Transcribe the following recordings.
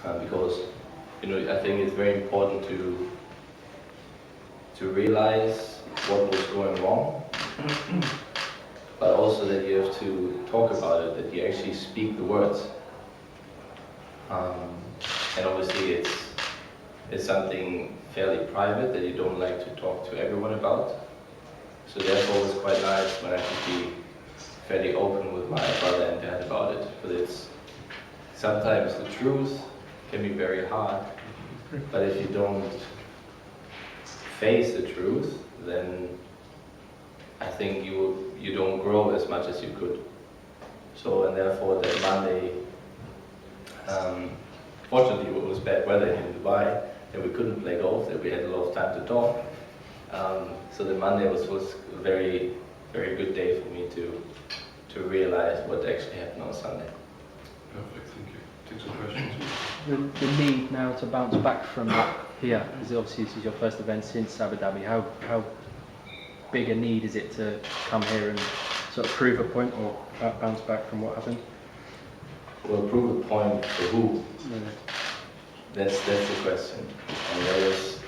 because I think it's very important to realize what was going wrong, but also that you have to talk about it, that you actually speak the words. And obviously it's something fairly private that you don't like to talk to everyone about. So therefore it's quite nice when I could be fairly open with my brother and dad about it. But it's sometimes the truth can be very hard, but if you don't face the truth, then I think you don't grow as much as you could. So, and therefore that Monday, fortunately it was bad weather in Dubai, and we couldn't play golf, that we had a lot of time to talk. So the Monday was a very, very good day for me to realize what actually happened on Sunday. Perfect, thank you. Take some questions. The need now to bounce back from that here, because obviously this is your first event since Abu Dhabi. How big a need is it to come here and sort of prove a point or bounce back from what happened? Well, prove a point for who? Yeah. That's the question. And that is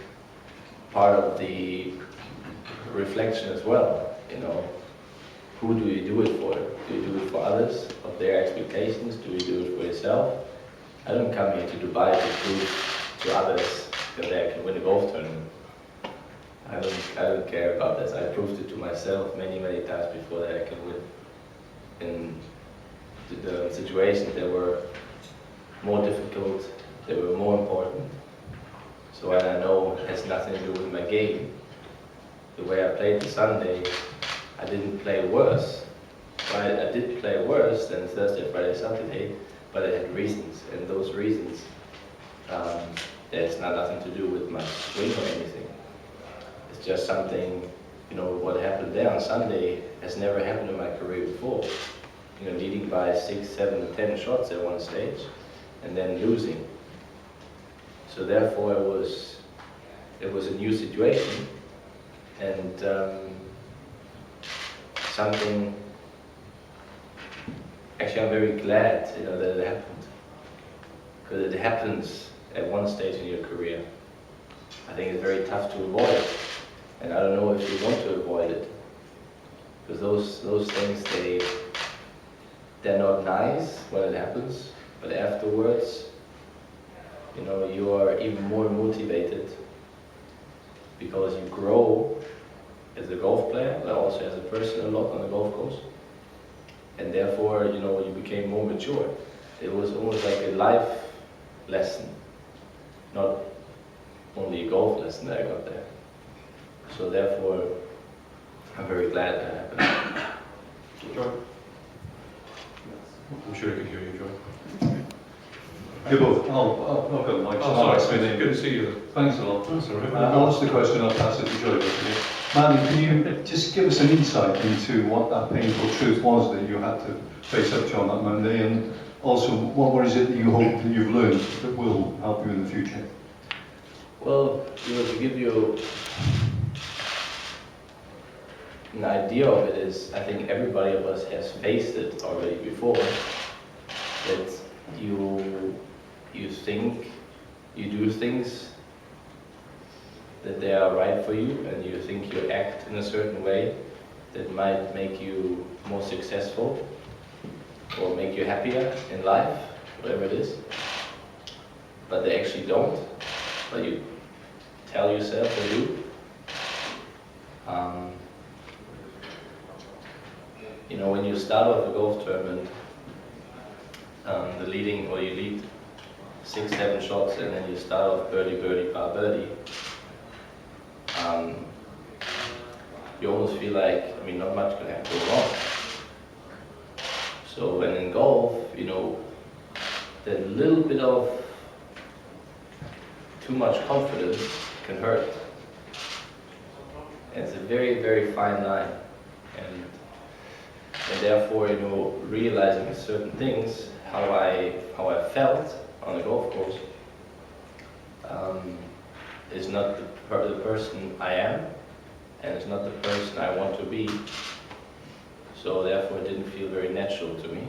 part of the reflection as well. Who do you do it for? Do you do it for others, of their expectations? Do you do it for yourself? I don't come here to Dubai to prove to others that I can win a golf tournament. I don't care about this. I proved it to myself many, many times before that I can win. In the situations that were more difficult, that were more important. So when I know it has nothing to do with my game, the way I played the Sunday, I didn't play worse. I did play worse than Thursday, Friday, Saturday, but I had reasons, and those reasons, there's nothing to do with my swing or anything. It's just something, what happened there on Sunday has never happened in my career before. Leading by 6, 7, 10 shots at one stage, and then losing. So therefore it was a new situation, and something, actually I'm very glad that it happened, because it happens at one stage in your career. I think it's very tough to avoid, and I don't know if you want to avoid it, because those things, they're not nice when it happens, but afterwards, you are even more motivated, because you grow as a golf player, but also as a person a lot on the golf course. And therefore, you became more mature. It was almost like a life lesson, not only a golf lesson that I got there. So therefore, I'm very glad that happened. Joy? I'm sure I can hear you, Joy. Hey both. I've got the mic. Oh, sorry, good to see you. Thanks a lot. That's all right. I'll ask the question, I'll pass it to Joy. Manny, can you just give us an insight into what that painful truth was that you had to face up to on that Monday, and also what is it that you hope that you've learned that will help you in the future? Well, to give you an idea of it is, I think everybody of us has faced it already before, that you think you do things that they are right for you, and you think you act in a certain way that might make you more successful or make you happier in life, whatever it is, but they actually don't, but you tell yourself they do. When you start off a golf tournament, you lead 6, 7 shots, and then you start off birdie, birdie, par, birdie. You almost feel like, not much can go wrong. So when in golf, that little bit of too much confidence can hurt. And it's a very, very fine line. And therefore, realizing certain things, how I felt on the golf course, is not the person I am, and it's not the person I want to be. So therefore it didn't feel very natural to me.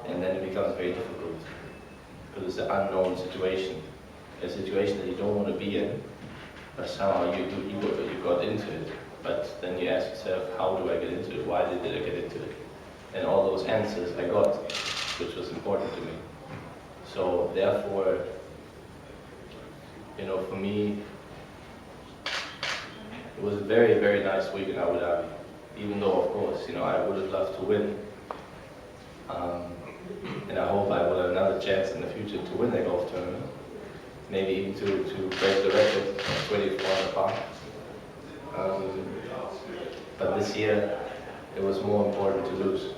And then it becomes very difficult. because it's an unknown situation, a situation that you don't want to be in, but somehow you got into it. But then you ask yourself, how do I get into it? Why did I get into it? And all those answers I got, which was important to me. So therefore, you know, for me, it was a very, very nice week in Abu Dhabi. Even though, of course, you know, I would have loved to win. And I hope I will have another chance in the future to win the golf tournament. Maybe even to break the record of 24 on the par. But this year, it was more important to lose.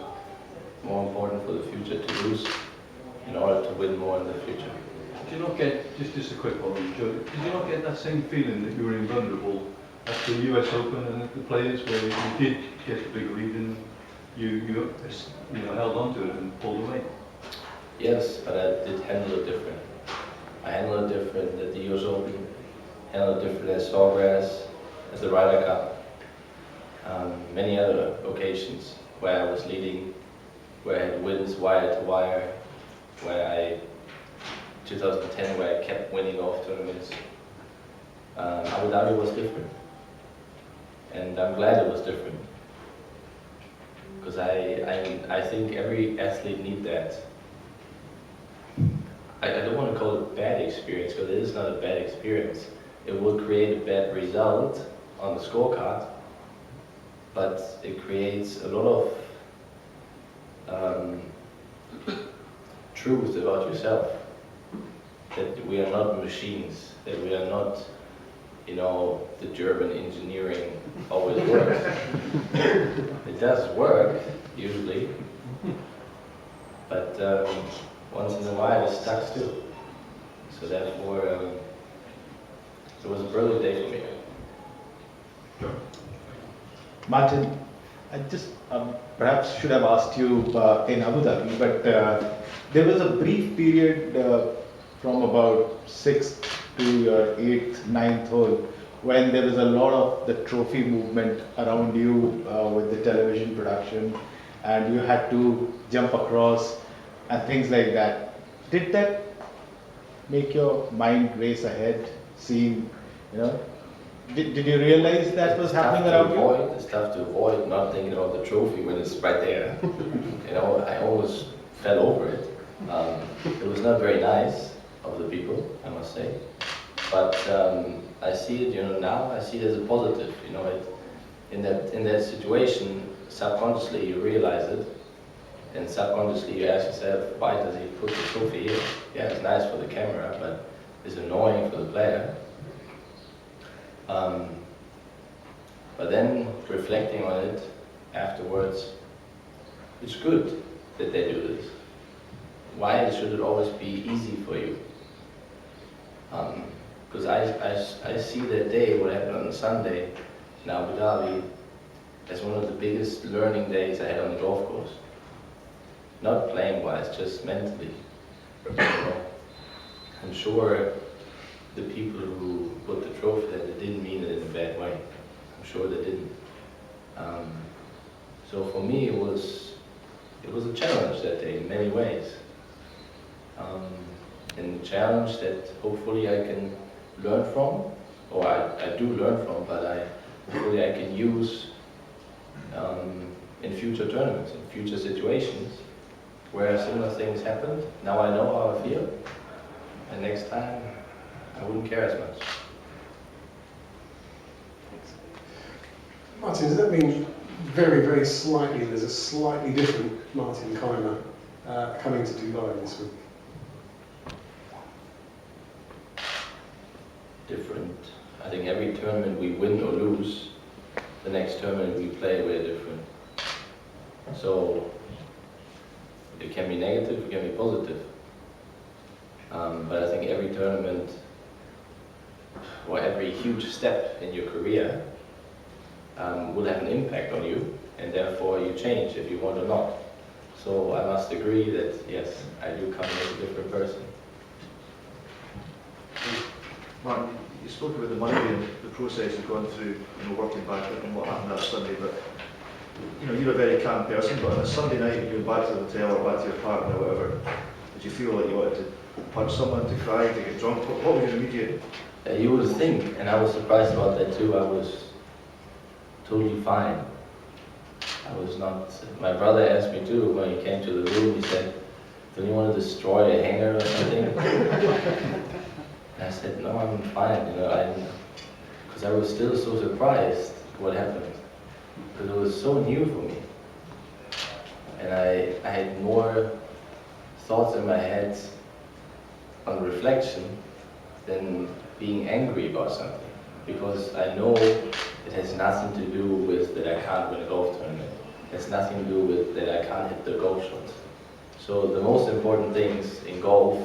More important for the future to lose in order to win more in the future. Did you not get, just a quick one, Joe, did you not get that same feeling that you were invulnerable at the US Open and at the Players, where you did get a big lead and you know, held on to it and pulled away? Yes, but I did handle it different. I handled it different at the US Open, handled it different at Sawgrass, at the Ryder Cup, many other occasions where I was leading, where I had wins wire to wire, where 2010 where I kept winning golf tournaments. Abu Dhabi was different, and I'm glad it was different, because I think every athlete needs that. I don't want to call it a bad experience, because it is not a bad experience. It will create a bad result on the scorecard, but it creates a lot of truth about yourself. That we are not machines, that we are not, you know, the German engineering always works. It does work, usually, but once in a while it sucks too. So therefore, it was a brilliant day for me. Martin, I just perhaps should have asked you in Abu Dhabi, but there was a brief period from about 6th to your 8th, 9th hole when there was a lot of the trophy movement around you with the television production, and you had to jump across and things like that. Did that make your mind race ahead, seeing, you know, did you realize that was happening around you? It's tough to avoid not thinking about the trophy when it's right there. You know, I almost fell over it. It was not very nice of the people, I must say. But I see it, you know, now I see it as a positive. You know, in that situation, subconsciously you realize it, and subconsciously you ask yourself, why does he put the trophy here? Yeah, it's nice for the camera, but it's annoying for the player. But then reflecting on it afterwards, it's good that they do this. Why should it always be easy for you? Because I see that day, what happened on Sunday in Abu Dhabi, as one of the biggest learning days I had on the golf course. Not playing wise, just mentally. You know, I'm sure the people who put the trophy there, they didn't mean it in a bad way. I'm sure they didn't. So for me, it was a challenge that day in many ways. And a challenge that hopefully I can learn from, or I do learn from, but hopefully I can use in future tournaments, in future situations where similar things happened. Now I know how I feel, and next time I wouldn't care as much. Martin, does that mean very, very slightly, there's a slightly different Martin Kaymer coming to Dubai this week? Different. I think every tournament we win or lose, the next tournament we play, we're different. So it can be negative, it can be positive. But I think every tournament, or every huge step in your career, will have an impact on you, and therefore you change if you want or not. So I must agree that yes, I do come as a different person. Martin, you spoke about the Monday and the process of going through, you know, working back and what happened that Sunday, but you know, you're a very calm person, but on a Sunday night, you went back to the hotel or back to your partner or whatever, did you feel like you wanted to punch someone, to cry, to get drunk? What was your immediate? You would think, and I was surprised about that too, I was totally fine. I was not, my brother asked me too, when he came to the room, he said, "Don't you want to destroy a hanger or something?" And I said, "No, I'm fine, because I was still so surprised what happened, because it was so new for me. And I had more thoughts in my head on reflection than being angry about something, because I know it has nothing to do with that I can't win a golf tournament. It has nothing to do with that I can't hit the golf shots. So the most important things in golf,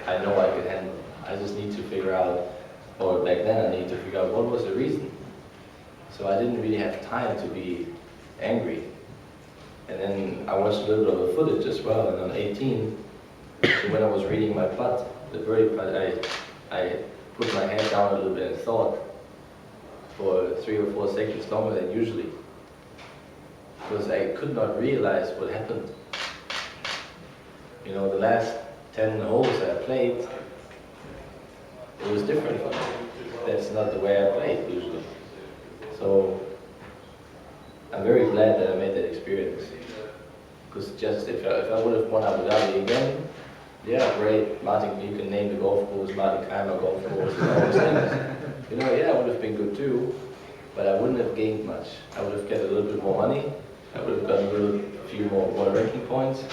I know I can handle. I just need to figure out, or back then I need to figure out what was the reason. So I didn't really have time to be angry. And then I watched a little bit of the footage as well, and on 18, so when I was reading my putt, the birdie putt, I put my head down a little bit and thought for 3 or 4 seconds longer than usually, because I could not realize what happened. You know, the last 10 holes I played, it was different for me. That's not the way I played usually. So I'm very glad that I made that experience. Because just if I would have won Abu Dhabi again, yeah, great, Martin, you can name the golf course, Martin Kaymer golf course, and all those things. You know, yeah, it would have been good too, but I wouldn't have gained much. I would have got a little bit more money, I would have got a few more ranking points,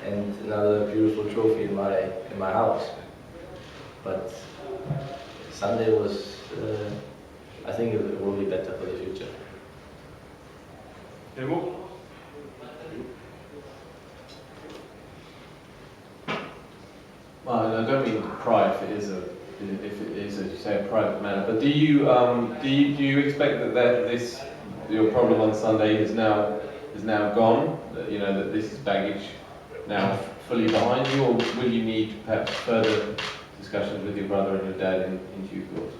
and another beautiful trophy in my house. But Sunday was, I think it will be better for the future. Any more? Well, I don't mean to pry if it is, as you say, a private matter. But do you expect that this your problem on Sunday is now gone? That, you know, that this is baggage now fully behind you, or will you need perhaps further discussions with your brother and your dad in due course?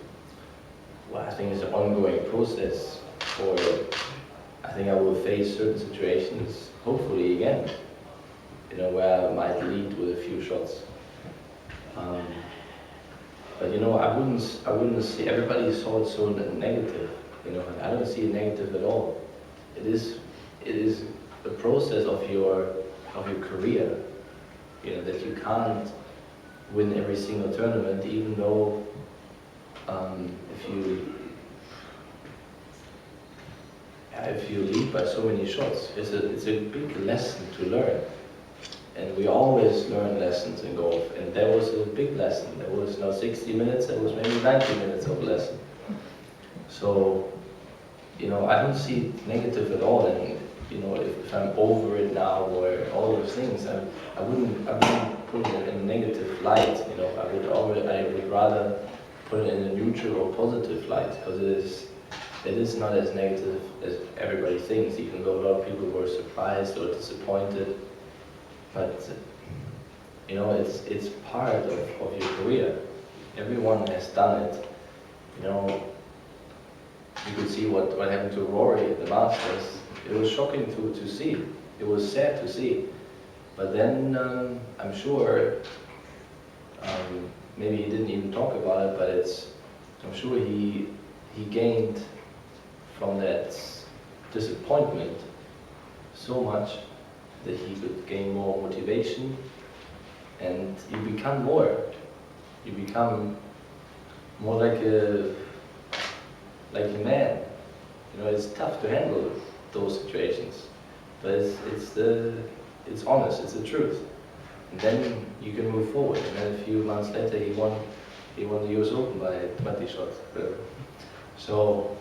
Well, I think it's an ongoing process. I think I will face certain situations, hopefully again, where I might lead with a few shots. But I wouldn't see, everybody saw it so negative, I don't see it negative at all. It is the process of your career, that you can't win every single tournament, even though if you lead by so many shots, it's a big lesson to learn. And we always learn lessons in golf, and that was a big lesson. There was not 60 minutes, there was maybe 90 minutes of lesson. So, I don't see it negative at all, and if I'm over it now or all those things, I wouldn't put it in a negative light. I would rather put it in a neutral or positive light, because it is not as negative as everybody thinks, even though a lot of people were surprised or disappointed. But it's part of your career. Everyone has done it. You could see what happened to Rory at the Masters. It was shocking to see. It was sad to see. But then I'm sure, maybe he didn't even talk about it, but I'm sure he gained from that disappointment so much that he could gain more motivation, and you become more like a man. It's tough to handle those situations, but it's honest, it's the truth. And then you can move forward. And then a few months later, he won the US Open by 20 shots. So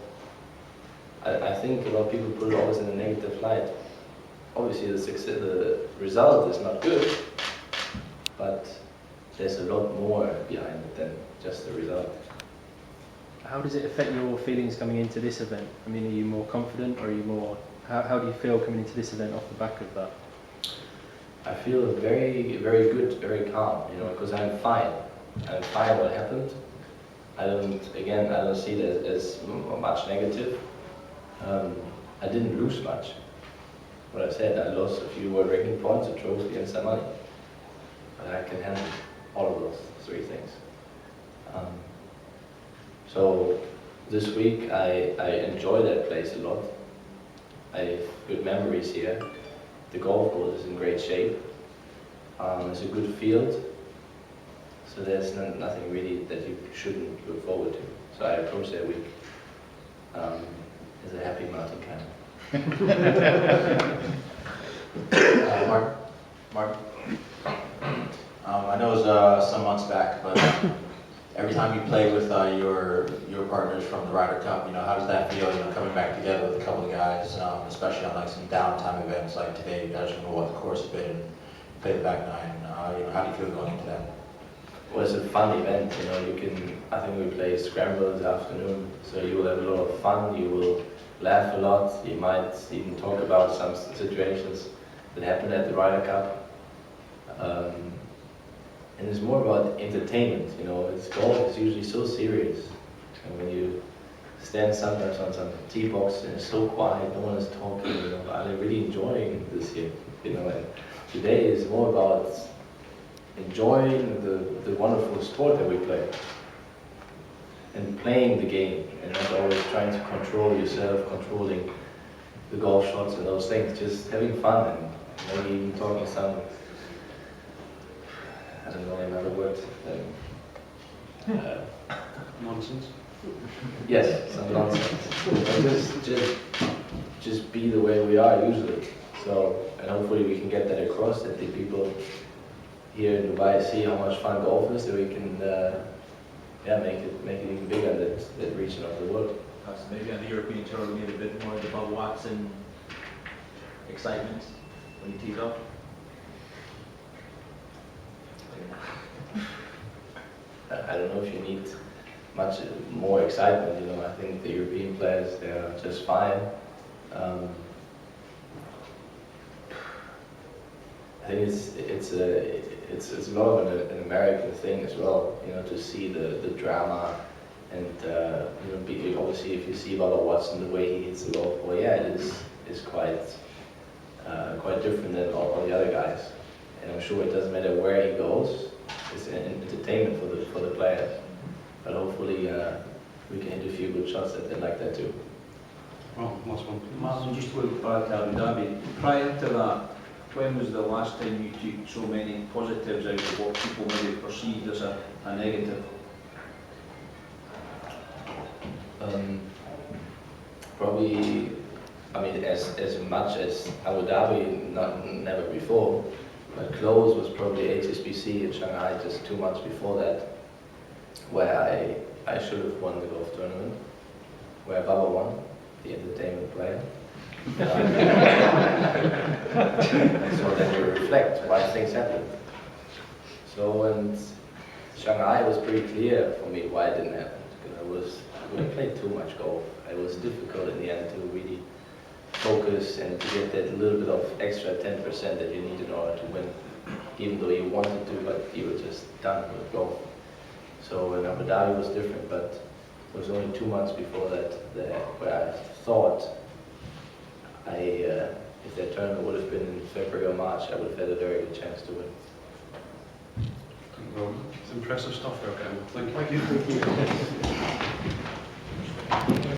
I think a lot of people put it always in a negative light. Obviously, the result is not good, but there's a lot more behind it than just the result. How does it affect your feelings coming into this event? I mean, are you more confident, or are you more? How do you feel coming into this event off the back of that? I feel very, very good, very calm, because I'm fine. I'm fine what happened. I don't see it as much negative. I didn't lose much. What I said, I lost a few world ranking points, a trophy and some money. But I can handle it. all of those three things. So this week I enjoy that place a lot. I have good memories here. The golf course is in great shape. It's a good field. So there's nothing really that you shouldn't look forward to. So I approach that week as a happy mountain climber. Mark. I know it was some months back, but every time you play with your partners from the Ryder Cup, how does that feel? Coming back together with a couple of guys, especially on like some downtime events like today. You guys know what the course has been. Play the back nine. How do you feel going into that? Well, it's a fun event. I think we play scramble this afternoon, so you will have a lot of fun. You will laugh a lot. You might even talk about some situations that happened at the Ryder Cup. And it's more about entertainment, It's golf is usually so serious. And when you stand sometimes on some tee box and it's so quiet, no one is talking, I'm really enjoying this here, And today is more about enjoying the wonderful sport that we play. And playing the game, and not always trying to control yourself, controlling the golf shots and those things, just having fun and maybe even talking some, I don't know another word. Nonsense. Yes, some nonsense. Just be the way we are usually. So, and hopefully we can get that across, that the people here in Dubai see how much fun golf is, so we can make it even bigger in that region of the world. Perhaps maybe on the European tour we need a bit more of the Bob Watson excitement when he tees off. I don't know if you need much more excitement, I think the European players, they're just fine. I think it's a lot of an American thing as well, to see the drama and obviously if you see Bubba Watson, the way he hits the golf ball, it is quite different than all the other guys. And I'm sure it doesn't matter where he goes, it's an entertainment for the players. But hopefully we can hit a few good shots that they like that too. Well, last one. Martin, just going back to Abu Dhabi, prior to that, when was the last time you took so many positives out of what people maybe perceived as a negative? Probably, as much as Abu Dhabi, never before. But close was probably HSBC in Shanghai just 2 months before that, where I should have won the golf tournament, where Bubba won, the entertainment player. So then you reflect why things happen. So, and Shanghai was pretty clear for me why it didn't happen. Because we played too much golf. It was difficult in the end to really focus and to get that little bit of extra 10% that you need in order to win. Even though you wanted to, but you were just done with golf. So in Abu Dhabi was different, but it was only 2 months before that where I thought if that tournament would have been in February or March, I would have had a very good chance to win. Well, it's impressive stuff there, Kaymer. Thank you. Thank you.